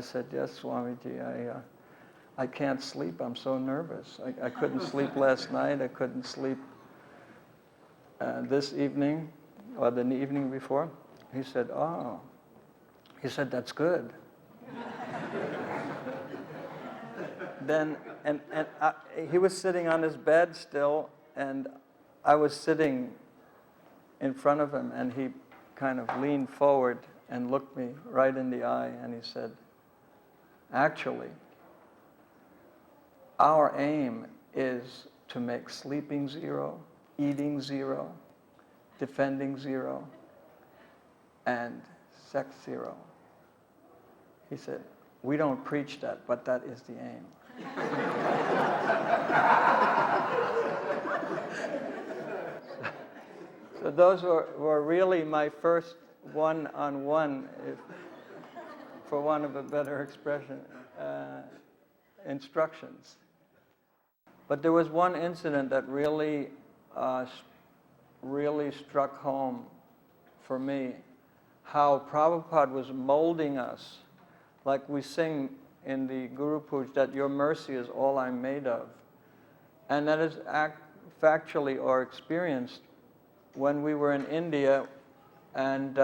I said, yes, Swamiji, I can't sleep. I'm so nervous. I couldn't sleep last night. I couldn't sleep this evening or the evening before. He said, oh. He said, that's good. Then, he was sitting on his bed still, and I was sitting in front of him, and he kind of leaned forward and looked me right in the eye, and he said, actually, our aim is to make sleeping zero, eating zero, defending zero, and sex zero. He said, we don't preach that, but that is the aim. So those were really my first one-on-one, for want of a better expression, instructions. But there was one incident that really struck home for me, how Prabhupada was molding us. Like we sing in the Guru Puja that your mercy is all I'm made of. And that is factually or experienced when we were in India, and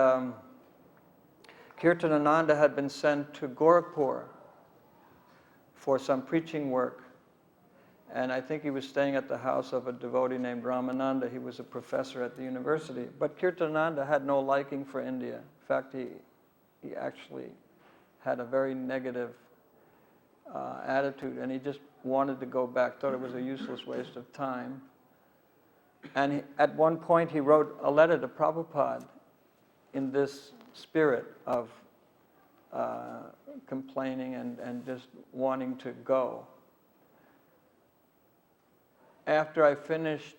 Kirtanananda had been sent to Gorakhpur for some preaching work. And I think he was staying at the house of a devotee named Ramananda. He was a professor at the university. But Kirtanananda had no liking for India. In fact, he actually had a very negative attitude, and he just wanted to go back, thought it was a useless waste of time. And at one point he wrote a letter to Prabhupada in this spirit of complaining and just wanting to go. After I finished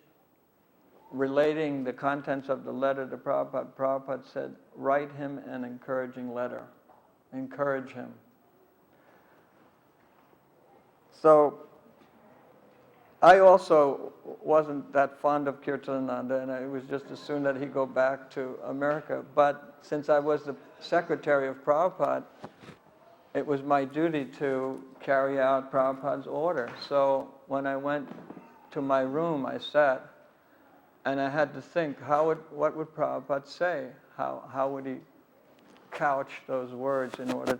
relating the contents of the letter to Prabhupada, Prabhupada said, write him an encouraging letter. Encourage him. So I also wasn't that fond of Kirtanananda, and it was just as soon that he go back to America. But since I was the secretary of Prabhupada, it was my duty to carry out Prabhupada's order. So when I went to my room, I sat, and I had to think, what would Prabhupada say? How would he couch those words in order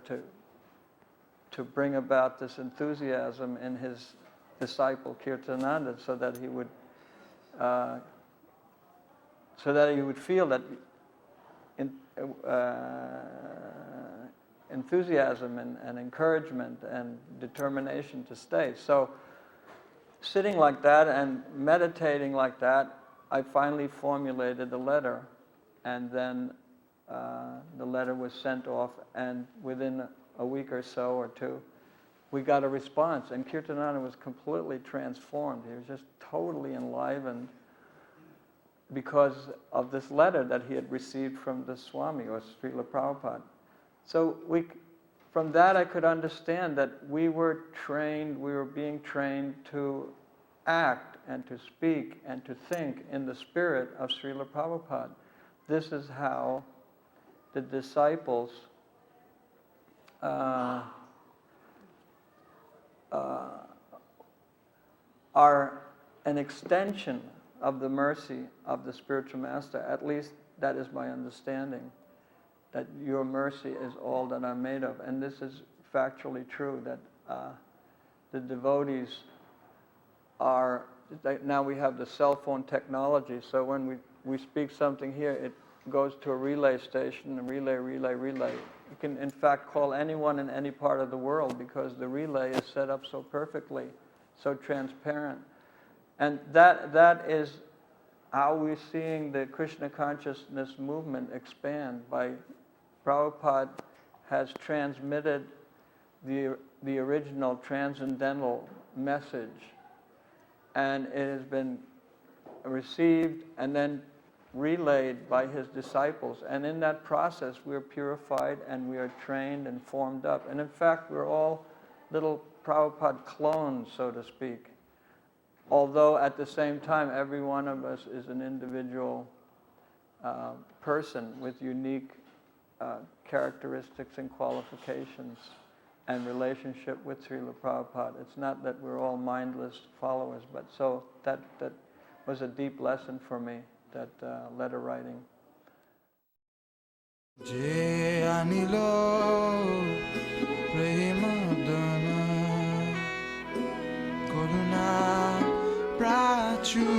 to bring about this enthusiasm in his disciple Kirtanananda, so that he would feel that enthusiasm and encouragement and determination to stay. So sitting like that and meditating like that, I finally formulated a letter, and then the letter was sent off, and within a week or so or two, we got a response, and Kirtanananda was completely transformed. He was just totally enlivened because of this letter that he had received from the Swami, or Srila Prabhupada. So from that I could understand that we were being trained to act and to speak and to think in the spirit of Srila Prabhupada. This is how the disciples are an extension of the mercy of the spiritual master. At least that is my understanding, that your mercy is all that I'm made of. And this is factually true, that the devotees are, now we have the cell phone technology, so when we speak something here, it goes to a relay station, relay. You can in fact call anyone in any part of the world because the relay is set up so perfectly, so transparent. And that is how we're seeing the Krishna consciousness movement expand. By Prabhupada has transmitted the original transcendental message, and it has been received and then relayed by his disciples. And in that process, we're purified and we are trained and formed up. And in fact, we're all little Prabhupada clones, so to speak. Although at the same time, every one of us is an individual person with unique characteristics and qualifications. and relationship with Srila Prabhupada. It's not that we're all mindless followers, but so that was a deep lesson for me, that letter writing. Je anilo premadana koruna prachu